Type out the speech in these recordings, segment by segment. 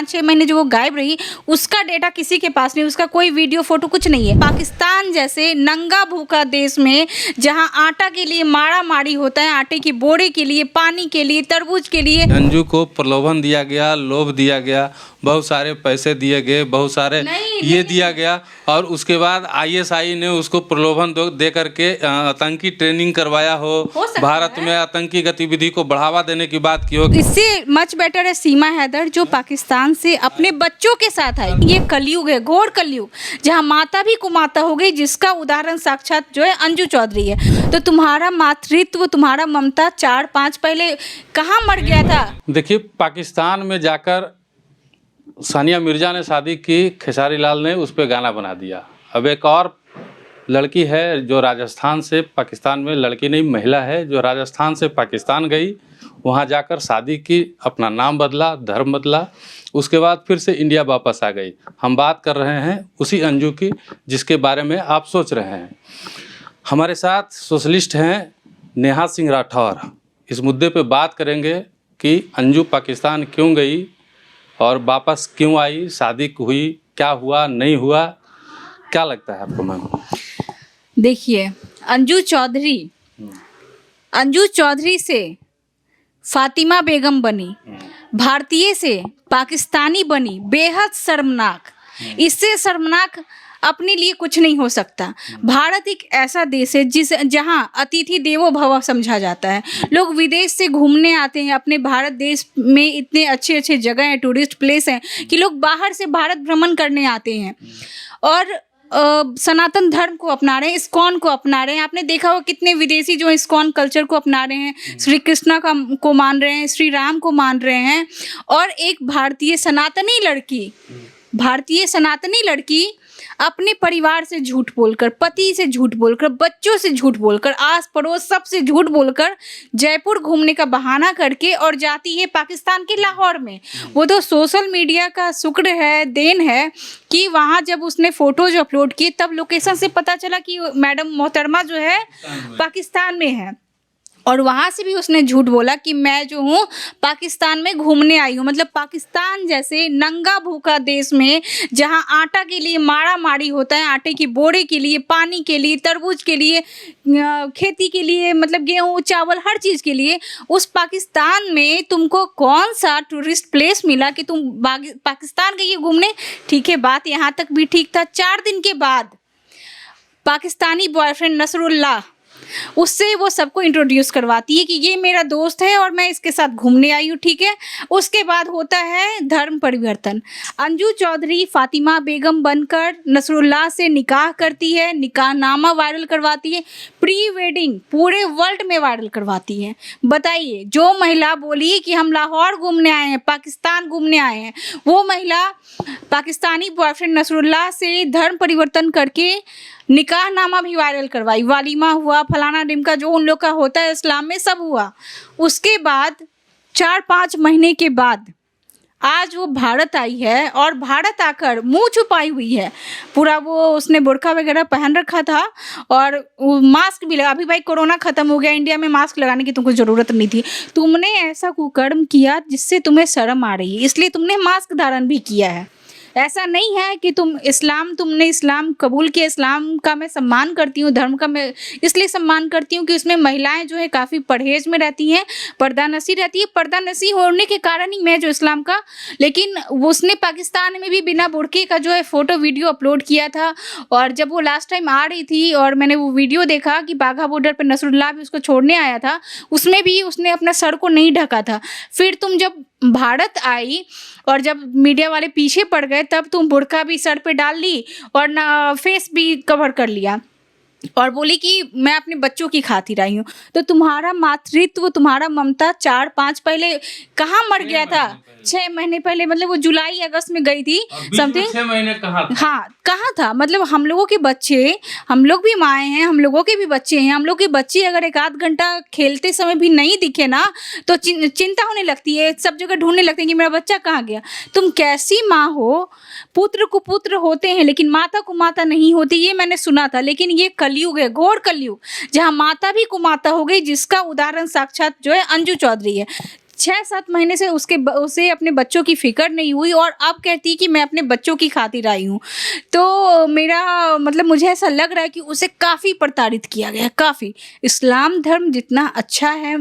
5-6 महीने जो वो गायब रही, उसका डेटा किसी के पास नहीं, उसका कोई वीडियो फोटो कुछ नहीं है। पाकिस्तान जैसे नंगा भूखा देश में जहां आटा के लिए मारा मारी होता है, आटे की बोरे के लिए, पानी के लिए, तरबूज के लिए अंजू को प्रलोभन दिया गया, लोभ दिया गया, बहुत सारे पैसे दिए गए, बहुत सारे ये दिया गया, और उसके बाद आईएसआई ने उसको प्रलोभन दे करके आतंकी ट्रेनिंग करवाया हो भारत में आतंकी गतिविधि को बढ़ावा देने की बात की हो। इससे मच बेटर है सीमा हैदर जो पाकिस्तान से अपने बच्चों के साथ आई। ये कलयुग है, घोर कलयुग, जहां माता भी कुमाता हो गई, जिसका उदाहरण साक्षात जो है अंजू चौधरी है। तो तुम्हारा मातृत्व, तुम्हारा ममता 4-5 पहले कहाँ मर गया था? देखिए, पाकिस्तान में जाकर सानिया मिर्जा ने शादी की, खेसारी लाल ने उस पर गाना बना दिया। अब एक और लड़की है जो राजस्थान से पाकिस्तान में, लड़की नहीं महिला है, जो राजस्थान से पाकिस्तान गई, वहाँ जाकर शादी की, अपना नाम बदला, धर्म बदला, उसके बाद फिर से इंडिया वापस आ गई। हम बात कर रहे हैं उसी अंजू की जिसके बारे में आप सोच रहे हैं। हमारे साथ सोशलिस्ट हैं नेहा सिंह राठौर। इस मुद्दे पे बात करेंगे कि अंजू पाकिस्तान क्यों गई और वापस क्यों आई, शादी हुई, क्या हुआ नहीं हुआ, क्या लगता है आपको मैम? देखिए, अंजू चौधरी से फातिमा बेगम बनी, भारतीय से पाकिस्तानी बनी, बेहद शर्मनाक। इससे शर्मनाक अपने लिए कुछ नहीं हो सकता। भारत एक ऐसा देश है जहां अतिथि देवो भव समझा जाता है। लोग विदेश से घूमने आते हैं, अपने भारत देश में इतने अच्छे अच्छे जगह हैं, टूरिस्ट प्लेस हैं कि लोग बाहर से भारत भ्रमण करने आते हैं और सनातन धर्म को अपना रहे हैं, इस्कॉन को अपना रहे हैं। आपने देखा होगा कितने विदेशी जो इस्कॉन कल्चर को अपना रहे हैं, श्री कृष्णा को मान रहे हैं, श्री राम को मान रहे हैं। और एक भारतीय सनातनी लड़की अपने परिवार से झूठ बोलकर, पति से झूठ बोलकर, बच्चों से झूठ बोलकर, आस पड़ोस सबसे झूठ बोलकर जयपुर घूमने का बहाना करके और जाती है पाकिस्तान के लाहौर में। वो तो सोशल मीडिया का शुक्र है, देन है कि वहाँ जब उसने फोटोज अपलोड किए तब लोकेशन से पता चला कि मैडम मोहतरमा जो है पाकिस्तान में है। और वहाँ से भी उसने झूठ बोला कि मैं जो हूँ पाकिस्तान में घूमने आई हूँ। मतलब पाकिस्तान जैसे नंगा भूखा देश में जहाँ आटा के लिए मारा मारी होता है, आटे की बोरे के लिए, पानी के लिए, तरबूज के लिए, खेती के लिए, मतलब गेहूँ चावल हर चीज़ के लिए, उस पाकिस्तान में तुमको कौन सा टूरिस्ट प्लेस मिला कि तुम पाकिस्तान गई घूमने? ठीक है, बात यहाँ तक भी ठीक था। 4 दिन के बाद पाकिस्तानी बॉयफ्रेंड नसरुल्लाह, उससे वो सबको इंट्रोड्यूस करवाती है कि ये मेरा दोस्त है और मैं इसके साथ घूमने आई हूँ। ठीक है, उसके बाद होता है धर्म परिवर्तन। अंजू चौधरी फातिमा बेगम बनकर नसरुल्लाह से निकाह करती है, निकाहनामा वायरल करवाती है, प्री वेडिंग पूरे वर्ल्ड में वायरल करवाती है। बताइए, जो महिला बोली कि हम लाहौर घूमने आए हैं, पाकिस्तान घूमने आए हैं, वो महिला पाकिस्तानी बॉयफ्रेंड नसरुल्लाह से धर्म परिवर्तन करके निकाहनामा भी वायरल करवाई, वालीमा हुआ, फलाना डिमका जो उन लोग का होता है इस्लाम में, सब हुआ। उसके बाद 4-5 महीने के बाद आज वो भारत आई है और भारत आकर मुंह छुपाई हुई है पूरा। वो उसने बुर्का वगैरह पहन रखा था और मास्क भी लगा। अभी भाई कोरोना खत्म हो गया, इंडिया में मास्क लगाने की तुमको ज़रूरत नहीं थी। तुमने ऐसा कुकर्म किया जिससे तुम्हें शर्म आ रही है, इसलिए तुमने मास्क धारण भी किया है। ऐसा नहीं है कि तुमने इस्लाम कबूल किया। इस्लाम का मैं सम्मान करती हूँ, धर्म का मैं इसलिए सम्मान करती हूँ कि उसमें महिलाएं जो है काफ़ी परहेज में रहती हैं, पर्दानसी रहती है। पर्दानसी होने के कारण ही मैं जो इस्लाम का, लेकिन उसने पाकिस्तान में भी बिना बुर्के का जो है फ़ोटो वीडियो अपलोड किया था। और जब वो लास्ट टाइम आ रही थी और मैंने वो वीडियो देखा कि बाघा बॉर्डर पर नसरुल्लाह भी उसको छोड़ने आया था, उसमें भी उसने अपना सर को नहीं ढका था। फिर तुम जब भारत आई और जब मीडिया वाले पीछे पड़ गए तब तुम बुर्का भी सर पे डाल ली और ना फेस भी कवर कर लिया और बोली कि मैं अपने बच्चों की खातिर आई हूँ। तो तुम्हारा मातृत्व, तुम्हारा ममता 4-5 पहले कहाँ मर गया था? 6 महीने पहले, मतलब वो जुलाई अगस्त में गई थी समथिंग। 6 महीने कहाँ था? हाँ, कहाँ था? मतलब हम लोगों के बच्चे, हम लोग भी माएँ हैं, हम लोगों के भी बच्चे हैं। हम लोग के बच्चे अगर 1-8 घंटा खेलते समय भी नहीं दिखे ना तो चिंता होने लगती है, सब जगह ढूंढने लगते हैं कि मेरा बच्चा कहाँ गया। तुम कैसी माँ हो? पुत्र को पुत्र होते हैं लेकिन माता को माता नहीं होती, ये मैंने सुना था। लेकिन ये कलयुग है, घोर कलयुग, जहाँ माता भी कुमाता हो गई, जिसका उदाहरण साक्षात जो है अंजू चौधरी है। 6-7 महीने से उसे अपने बच्चों की फिक्र नहीं हुई और अब कहती कि मैं अपने बच्चों की खातिर आई हूँ। तो मेरा मतलब मुझे ऐसा लग रहा है कि उसे काफ़ी प्रताड़ित किया गया है, काफ़ी। इस्लाम धर्म जितना अच्छा है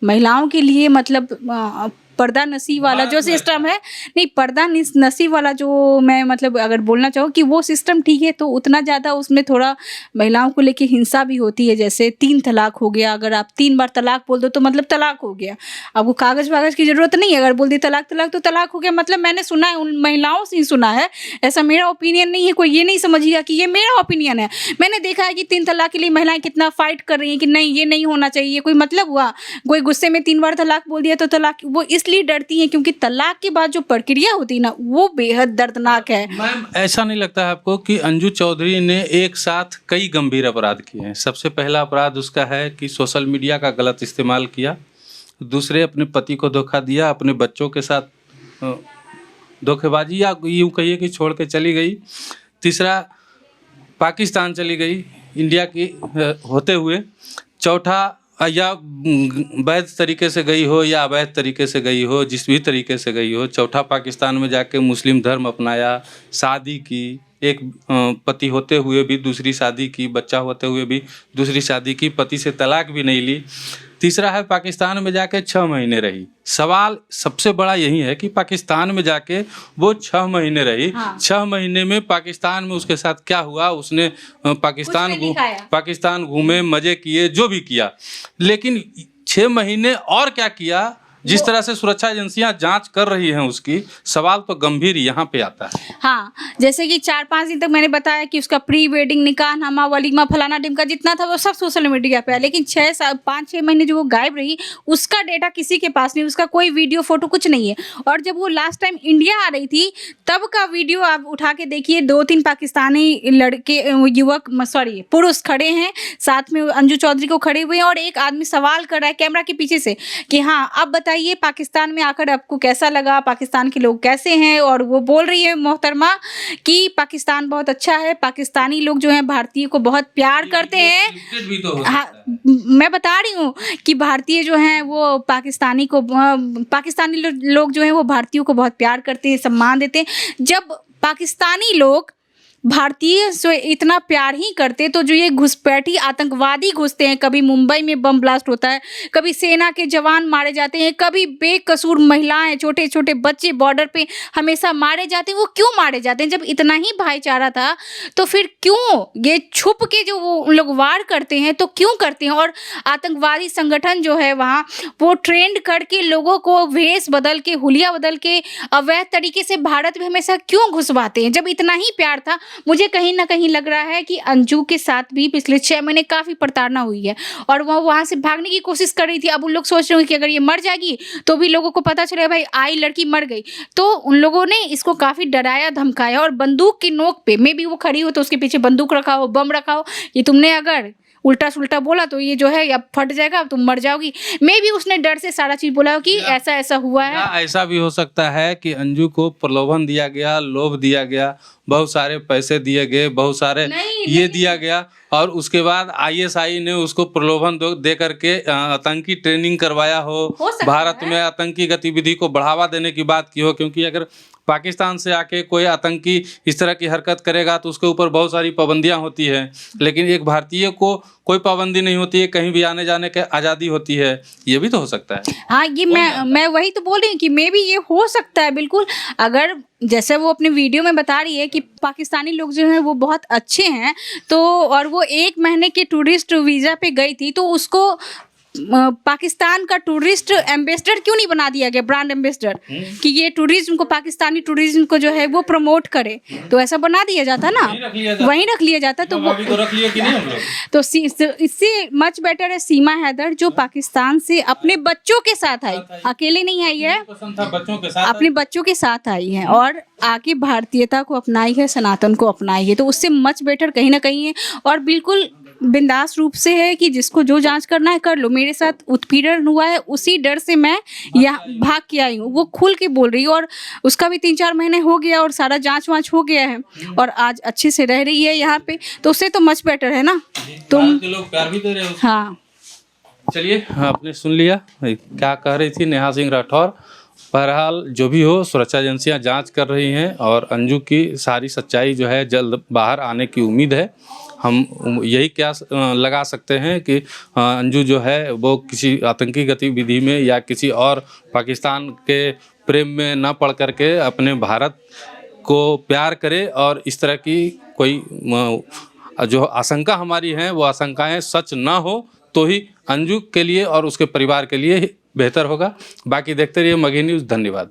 महिलाओं के लिए, मतलब पर्दा नसी वाला जो सिस्टम है, नहीं पर्दा नसी वाला जो मैं मतलब अगर बोलना चाहूँ कि वो सिस्टम ठीक है, तो उतना ज़्यादा उसमें थोड़ा महिलाओं को लेके हिंसा भी होती है। जैसे 3 तलाक हो गया, अगर आप 3 बार तलाक बोल दो तो मतलब तलाक हो गया, आपको कागज़ वागज़ की ज़रूरत नहीं है। अगर बोल दी तलाक तलाक तो तलाक हो गया। मतलब मैंने सुना है, उन महिलाओं से ही सुना है, ऐसा मेरा ओपिनियन नहीं है। कोई ये नहीं समझिएगा कि ये मेरा ओपिनियन है। मैंने देखा है कि 3 तलाक के लिए महिलाएं कितना फाइट कर रही हैं कि नहीं ये नहीं होना चाहिए। कोई मतलब हुआ, कोई गुस्से में 3 बार तलाक बोल दिया तो तलाक, वो इसलिए डरती हैं क्योंकि तलाक के बाद जो प्रक्रिया होती है ना, वो बेहद दर्दनाक है। मैम, ऐसा नहीं लगता है आपको कि अंजू चौधरी ने एक साथ कई गंभीर अपराध किए हैं? सबसे पहला अपराध उसका है कि सोशल मीडिया का गलत इस्तेमाल किया, दूसरे अपने पति को धोखा दिया, अपने बच्चों के साथ धोखेबाजी या यूँ कहिए कि छोड़ के चली गई, तीसरा पाकिस्तान चली गई इंडिया की होते हुए, चौथा या वैध तरीके से गई हो या अवैध तरीके से गई हो, जिस भी तरीके से गई हो, चौथा पाकिस्तान में जाके मुस्लिम धर्म अपनाया, शादी की, एक पति होते हुए भी दूसरी शादी की, बच्चा होते हुए भी दूसरी शादी की, पति से तलाक भी नहीं ली, तीसरा है पाकिस्तान में जाके 6 महीने रही। सवाल सबसे बड़ा यही है कि पाकिस्तान में जाके वो 6 महीने रही। हाँ। 6 महीने में पाकिस्तान में उसके साथ क्या हुआ? उसने पाकिस्तान घूमे, मजे किए, जो भी किया, लेकिन 6 महीने और क्या किया? जिस तरह से सुरक्षा एजेंसियां जांच कर रही हैं उसकी, सवाल तो गंभीर यहाँ पे आता है। हाँ, जैसे कि 4-5 दिन तक मैंने बताया कि उसका प्री वेडिंग, निकाह नामा, वलीमा, फलाना ढिमका जितना था वो सब सोशल मीडिया पे है, लेकिन 5-6 महीने जो वो गायब रही, उसका डेटा किसी के पास नहीं, उसका कोई वीडियो फोटो कुछ नहीं है। और जब वो लास्ट टाइम इंडिया आ रही थी तब का वीडियो आप उठा के देखिए, 2-3 पाकिस्तानी लड़के, पुरुष खड़े हैं साथ में, अंजू चौधरी को खड़े हुए हैं, और एक आदमी सवाल कर रहा है कैमरा के पीछे से कि हाँ अब बताइए पाकिस्तान में आकर आपको कैसा लगा, पाकिस्तान के लोग कैसे हैं। और वो बोल रही है मोहतरमा कि पाकिस्तान बहुत अच्छा है, पाकिस्तानी लोग जो हैं भारतीय को बहुत प्यार करते हैं। भी तो हाँ, मैं बता रही हूँ कि भारतीय जो हैं वो पाकिस्तानी लोग जो हैं वो भारतीयों को बहुत प्यार करते हैं, सम्मान देते हैं। जब पाकिस्तानी लोग भारतीय से इतना प्यार ही करते तो जो ये घुसपैठी आतंकवादी घुसते हैं, कभी मुंबई में बम ब्लास्ट होता है, कभी सेना के जवान मारे जाते हैं, कभी बेकसूर महिलाएं, छोटे छोटे बच्चे बॉर्डर पे हमेशा मारे जाते हैं। वो क्यों मारे जाते हैं? जब इतना ही भाईचारा था तो फिर क्यों ये छुप के जो वो लोग वार करते हैं, तो क्यों करते हैं? और आतंकवादी संगठन जो है वहाँ वो ट्रेंड करके लोगों को वेश बदल के, हुलिया बदल के अवैध तरीके से भारत में हमेशा क्यों घुसवाते हैं? जब इतना ही प्यार था, मुझे कहीं ना कहीं लग रहा है कि अंजू के साथ भी पिछले 6 महीने काफ़ी प्रताड़ना हुई है और वह वहाँ से भागने की कोशिश कर रही थी। अब उन लोग सोच रहे हैं कि अगर ये मर जाएगी तो भी लोगों को पता चलेगा भाई आई लड़की मर गई, तो उन लोगों ने इसको काफ़ी डराया धमकाया और बंदूक की नोक पे, मे भी वो खड़ी हो तो उसके पीछे बंदूक रखा हो, बम रखा हो, ये तुमने अगर उल्टा सुल्टा बोला तो ये जो है अब फट जाएगा, तुम मर जाओगी। मे भी उसने डर से सारा चीज़ बोला कि ऐसा ऐसा हुआ है। ऐसा भी हो सकता है कि अंजू को प्रलोभन दिया गया, लोभ दिया गया, बहुत सारे पैसे दिए गए, बहुत सारे ये दिया गया, और उसके बाद ISI ने उसको प्रलोभन दे करके आतंकी ट्रेनिंग करवाया हो भारत में आतंकी गतिविधि को बढ़ावा देने की बात की हो। क्योंकि अगर पाकिस्तान से आके कोई आतंकी इस तरह की हरकत करेगा तो उसके ऊपर बहुत सारी पाबंदियां होती हैं, लेकिन एक भारतीय को कोई पाबंदी नहीं होती है, कहीं भी आने जाने की आज़ादी होती है। ये भी तो हो सकता है। हाँ, ये मैं वही तो बोल रही हूँ कि मे भी ये हो सकता है बिल्कुल। अगर जैसे वो अपने वीडियो में बता रही है कि पाकिस्तानी लोग जो हैं वो बहुत अच्छे हैं, तो और वो 1 महीने के टूरिस्ट वीज़ा पे गई थी, तो उसको पाकिस्तान का टूरिस्ट एम्बेसडर क्यों नहीं बना दिया गया, ब्रांड एम्बेसडर, कि ये टूरिज्म को, पाकिस्तानी टूरिज्म को जो है वो प्रमोट करे? तो ऐसा बना दिया जाता ना, वहीं रख लिया जाता। तो वो रख लिया कि नहीं हम लोग? तो इससे मच बेटर है सीमा हैदर जो पाकिस्तान से अपने बच्चों के साथ आई, अकेले नहीं आई है, बच्चों के साथ अपने बच्चों के साथ आई है और आके भारतीयता को अपनाई है, सनातन को अपनाई है। तो उससे मच बेटर कहीं ना कहीं है और बिल्कुल बिंदास रूप से है कि जिसको जो जांच करना है कर लो। मेरे साथ उत्पीड़न हुआ है, उसी डर से मैं यहाँ भाग के आई हूँ। वो खुल के बोल रही है और उसका भी 3-4 महीने हो गया और सारा जांच वांच हो गया है और आज अच्छे से रह रही है यहाँ पे, तो उससे तो मच बेटर है ना। तुम लोग प्यार भी दे रहे हो। हाँ, चलिए, आपने सुन लिया क्या कह रही थी नेहा सिंह राठौर। बहरहाल जो भी हो, सुरक्षा एजेंसियां जांच कर रही हैं और अंजू की सारी सच्चाई जो है जल्द बाहर आने की उम्मीद है। हम यही क्या लगा सकते हैं कि अंजू जो है वो किसी आतंकी गतिविधि में या किसी और पाकिस्तान के प्रेम में न पड़ करके अपने भारत को प्यार करे, और इस तरह की कोई जो आशंका हमारी है वो आशंकाएं सच ना हो तो ही अंजू के लिए और उसके परिवार के लिए बेहतर होगा। बाकी देखते रहिए मगही न्यूज़। धन्यवाद।